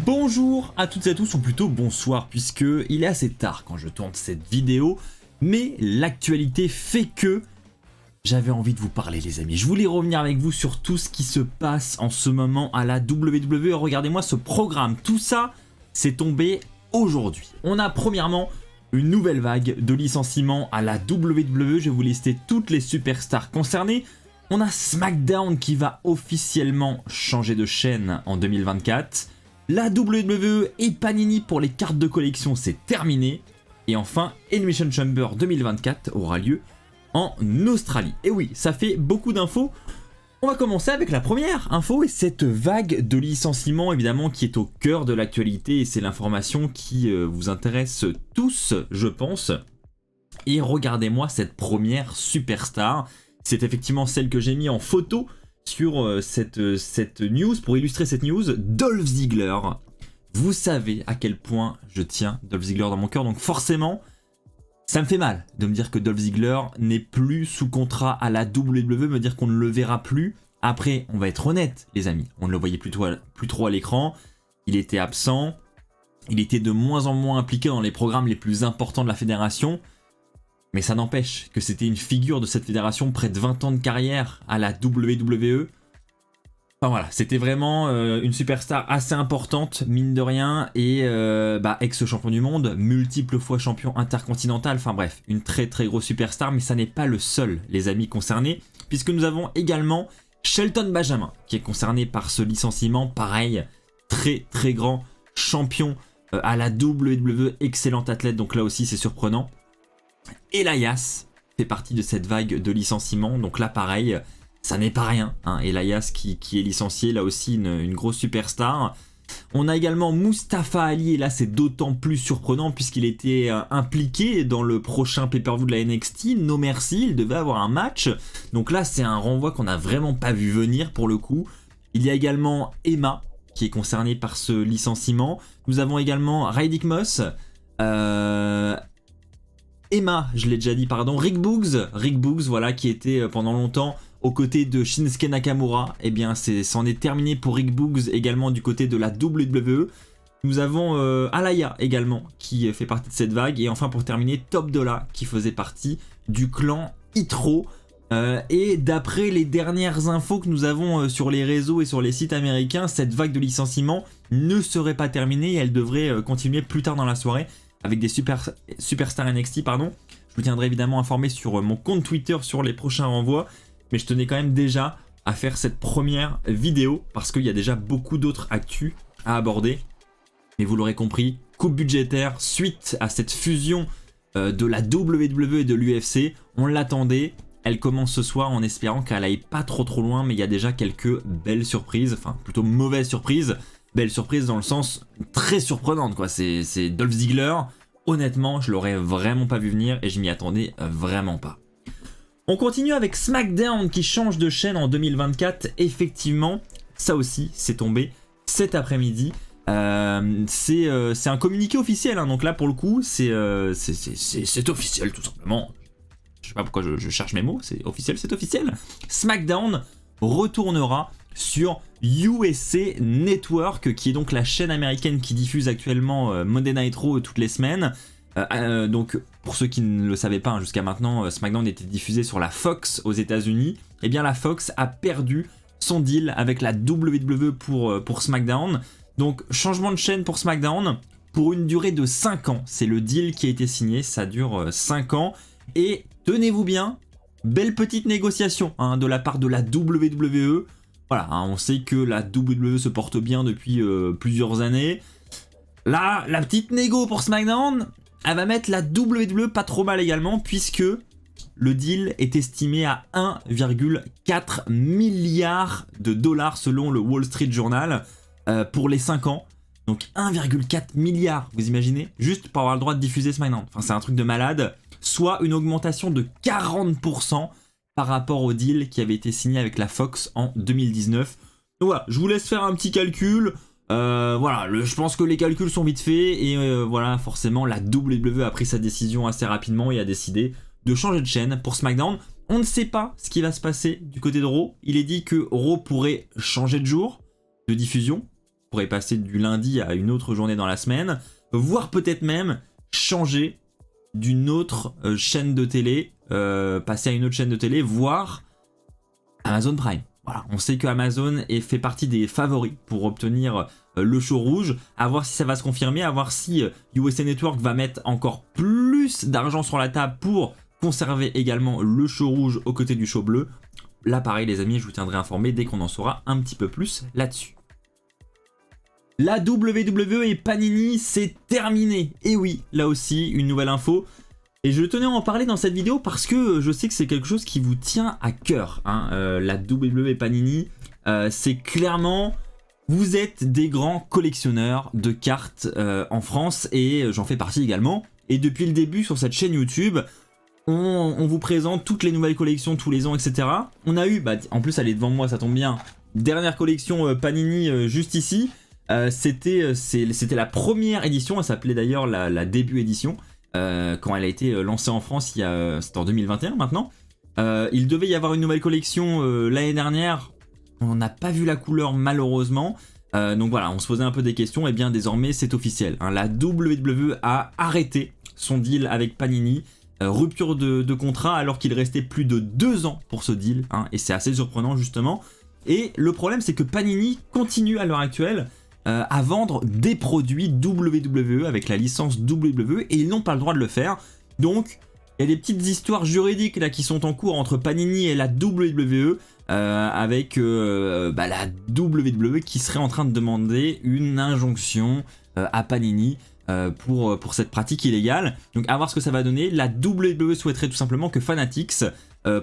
Bonjour à toutes et à tous, ou plutôt bonsoir, puisque il est assez tard quand je tourne cette vidéo, mais l'actualité fait que j'avais envie de vous parler, les amis. Je voulais revenir avec vous sur tout ce qui se passe en ce moment à la WWE. Regardez-moi ce programme, tout ça, c'est tombé aujourd'hui. On a premièrement une nouvelle vague de licenciements à la WWE. Je vais vous lister toutes les superstars concernées. On a SmackDown qui va officiellement changer de chaîne en 2024. La WWE et Panini pour les cartes de collection, c'est terminé. Et enfin, Elimination Chamber 2024 aura lieu en Australie. Et oui, ça fait beaucoup d'infos. On va commencer avec la première info et cette vague de licenciements évidemment qui est au cœur de l'actualité et c'est l'information qui vous intéresse tous, je pense. Et regardez-moi cette première superstar. C'est effectivement celle que j'ai mis en photo sur cette news, pour illustrer cette news, Dolph Ziggler. Vous savez à quel point je tiens Dolph Ziggler dans mon cœur, donc forcément, ça me fait mal de me dire que Dolph Ziggler n'est plus sous contrat à la WWE, me dire qu'on ne le verra plus. Après, on va être honnête, les amis, on ne le voyait plus trop à l'écran, il était absent, il était de moins en moins impliqué dans les programmes les plus importants de la fédération. Mais ça n'empêche que c'était une figure de cette fédération, près de 20 ans de carrière à la WWE. Enfin voilà, c'était vraiment une superstar assez importante, mine de rien, et ex-champion du monde, multiples fois champion intercontinental, enfin bref, une très très grosse superstar, mais ça n'est pas le seul, les amis, concernés, puisque nous avons également Shelton Benjamin, qui est concerné par ce licenciement, pareil, très très grand champion à la WWE, excellent athlète, donc là aussi c'est surprenant. Elias fait partie de cette vague de licenciements, donc là pareil, ça n'est pas rien, hein. Elias qui est licencié, là aussi une grosse superstar. On a également Mustafa Ali, et là c'est d'autant plus surprenant puisqu'il était impliqué dans le prochain pay-per-view de la NXT, No Mercy, il devait avoir un match, donc là c'est un renvoi qu'on n'a vraiment pas vu venir pour le coup. Il y a également Emma qui est concernée par ce licenciement, nous avons également Rydick Moss, Emma, je l'ai déjà dit, pardon, Rick Boogs, voilà, qui était pendant longtemps aux côtés de Shinsuke Nakamura. Eh bien, c'en est terminé pour Rick Boogs, également du côté de la WWE. Nous avons Alaya également, qui fait partie de cette vague. Et enfin, pour terminer, Top Dollar, qui faisait partie du clan Itro. Et d'après les dernières infos que nous avons sur les réseaux et sur les sites américains, cette vague de licenciement ne serait pas terminée et elle devrait continuer plus tard dans la soirée, avec des superstars NXT, pardon. Je vous tiendrai évidemment informé sur mon compte Twitter sur les prochains renvois, mais je tenais quand même déjà à faire cette première vidéo, parce qu'il y a déjà beaucoup d'autres actus à aborder. Mais vous l'aurez compris, coupe budgétaire suite à cette fusion de la WWE et de l'UFC, on l'attendait, elle commence ce soir en espérant qu'elle aille pas trop loin, mais il y a déjà quelques belles surprises, enfin plutôt mauvaises surprises. Belle surprise dans le sens très surprenante, quoi. C'est Dolph Ziggler. Honnêtement, je l'aurais vraiment pas vu venir et je m'y attendais vraiment pas. On continue avec SmackDown qui change de chaîne en 2024. Effectivement, ça aussi, c'est tombé cet après-midi. C'est un communiqué officiel, hein. Donc là, pour le coup, c'est officiel, tout simplement. Je sais pas pourquoi je cherche mes mots. C'est officiel, c'est officiel. SmackDown retournera sur USA Network, qui est donc la chaîne américaine qui diffuse actuellement Monday Night Raw toutes les semaines. Donc pour ceux qui ne le savaient pas, hein, jusqu'à maintenant SmackDown était diffusé sur la Fox aux États-Unis. Et bien la Fox a perdu son deal avec la WWE pour SmackDown. Donc changement de chaîne pour SmackDown pour une durée de 5 ans. C'est le deal qui a été signé, ça dure 5 ans. Et tenez-vous bien, belle petite négociation, hein, de la part de la WWE. Voilà, hein, on sait que la WWE se porte bien depuis plusieurs années. Là, la petite négo pour SmackDown, elle va mettre la WWE pas trop mal également, puisque le deal est estimé à 1,4 milliard de dollars selon le Wall Street Journal pour les 5 ans. Donc 1,4 milliard, vous imaginez, juste pour avoir le droit de diffuser SmackDown. Enfin, c'est un truc de malade, soit une augmentation de 40% par rapport au deal qui avait été signé avec la Fox en 2019. Donc voilà, je vous laisse faire un petit calcul. Voilà, je pense que les calculs sont vite faits et voilà, forcément la WWE a pris sa décision assez rapidement et a décidé de changer de chaîne pour SmackDown. On ne sait pas ce qui va se passer du côté de Raw. Il est dit que Raw pourrait changer de jour de diffusion. pourrait passer du lundi à une autre journée dans la semaine, voire peut-être même changer d'une autre chaîne de télé, passer à une autre chaîne de télé, voire Amazon Prime. Voilà, on sait que Amazon fait partie des favoris pour obtenir le show rouge, à voir si ça va se confirmer, à voir si USA Network va mettre encore plus d'argent sur la table pour conserver également le show rouge aux côtés du show bleu. Là pareil les amis, je vous tiendrai informé dès qu'on en saura un petit peu plus là-dessus. La WWE et Panini, c'est terminé. Et oui, là aussi, une nouvelle info. Et je tenais à en parler dans cette vidéo parce que je sais que c'est quelque chose qui vous tient à cœur. Hein. La WWE et Panini, c'est clairement... Vous êtes des grands collectionneurs de cartes en France et j'en fais partie également. Et depuis le début sur cette chaîne YouTube, on vous présente toutes les nouvelles collections tous les ans, etc. On a eu, en plus elle est devant moi, ça tombe bien, dernière collection Panini juste ici. C'était la première édition, elle s'appelait d'ailleurs la début édition. Quand elle a été lancée en France, c'était en 2021 maintenant. Il devait y avoir une nouvelle collection l'année dernière, on n'a pas vu la couleur malheureusement. Donc voilà, on se posait un peu des questions, et bien désormais c'est officiel. Hein, la WWE a arrêté son deal avec Panini, rupture de contrat alors qu'il restait plus de 2 ans pour ce deal, hein, et c'est assez surprenant justement. Et le problème c'est que Panini continue à l'heure actuelle à vendre des produits WWE avec la licence WWE et ils n'ont pas le droit de le faire. Donc il y a des petites histoires juridiques là qui sont en cours entre Panini et la WWE avec la WWE qui serait en train de demander une injonction à Panini pour cette pratique illégale. Donc à voir ce que ça va donner. La WWE souhaiterait tout simplement que Fanatics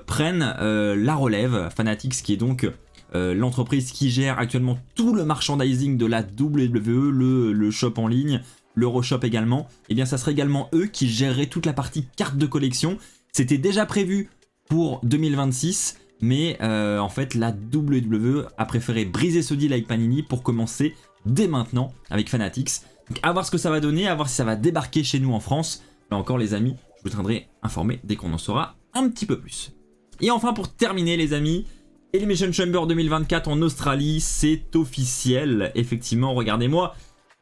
prenne la relève. Fanatics qui est donc l'entreprise qui gère actuellement tout le merchandising de la WWE, le shop en ligne, l'Euroshop également, et bien ça serait également eux qui géreraient toute la partie carte de collection. C'était déjà prévu pour 2026, mais en fait la WWE a préféré briser ce deal avec Panini pour commencer dès maintenant avec Fanatics. Donc à voir ce que ça va donner, à voir si ça va débarquer chez nous en France. Là encore les amis, je vous tiendrai informé dès qu'on en saura un petit peu plus. Et enfin pour terminer les amis, Elimination Chamber 2024 en Australie, c'est officiel. Effectivement, regardez-moi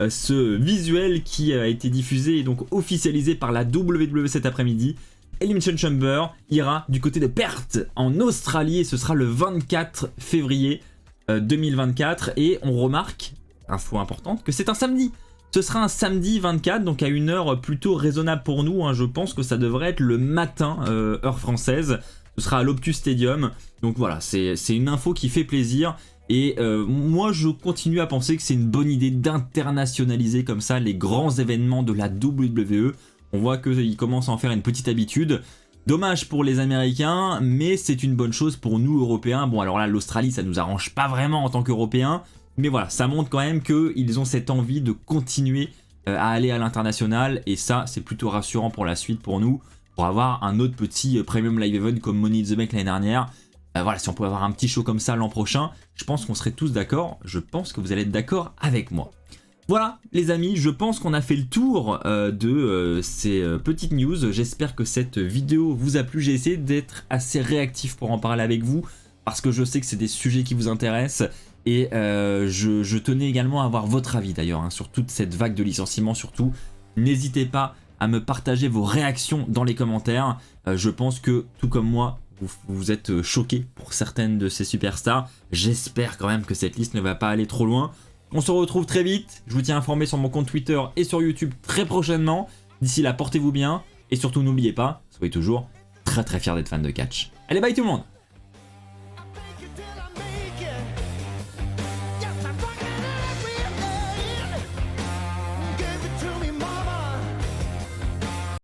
ce visuel qui a été diffusé et donc officialisé par la WWE cet après-midi. Elimination Chamber ira du côté de Perth en Australie et ce sera le 24 février 2024. Et on remarque, info importante, que c'est un samedi. Ce sera un samedi 24, donc à une heure plutôt raisonnable pour nous. Hein. Je pense que ça devrait être le matin, heure française. Ce sera à l'Optus Stadium. Donc voilà, c'est une info qui fait plaisir. Et moi, je continue à penser que c'est une bonne idée d'internationaliser comme ça les grands événements de la WWE. On voit qu'ils commencent à en faire une petite habitude. Dommage pour les Américains, mais c'est une bonne chose pour nous, Européens. Bon, alors là, l'Australie, ça nous arrange pas vraiment en tant qu'Européens. Mais voilà, ça montre quand même qu'ils ont cette envie de continuer à aller à l'international. Et ça, c'est plutôt rassurant pour la suite pour nous. Pour avoir un autre petit Premium Live Event comme Money in the Bank l'année dernière. Voilà, si on pouvait avoir un petit show comme ça l'an prochain, je pense qu'on serait tous d'accord. Je pense que vous allez être d'accord avec moi. Voilà les amis, je pense qu'on a fait le tour de ces petites news. J'espère que cette vidéo vous a plu. J'ai essayé d'être assez réactif pour en parler avec vous, parce que je sais que c'est des sujets qui vous intéressent. Et je tenais également à avoir votre avis d'ailleurs, hein, sur toute cette vague de licenciements surtout. N'hésitez pas à me partager vos réactions dans les commentaires. Je pense que tout comme moi, vous êtes choqués pour certaines de ces superstars. J'espère quand même que cette liste ne va pas aller trop loin. On se retrouve très vite. Je vous tiens informé sur mon compte Twitter et sur YouTube très prochainement. D'ici là, portez-vous bien. Et surtout, n'oubliez pas, soyez toujours très fiers d'être fan de catch. Allez, bye tout le monde!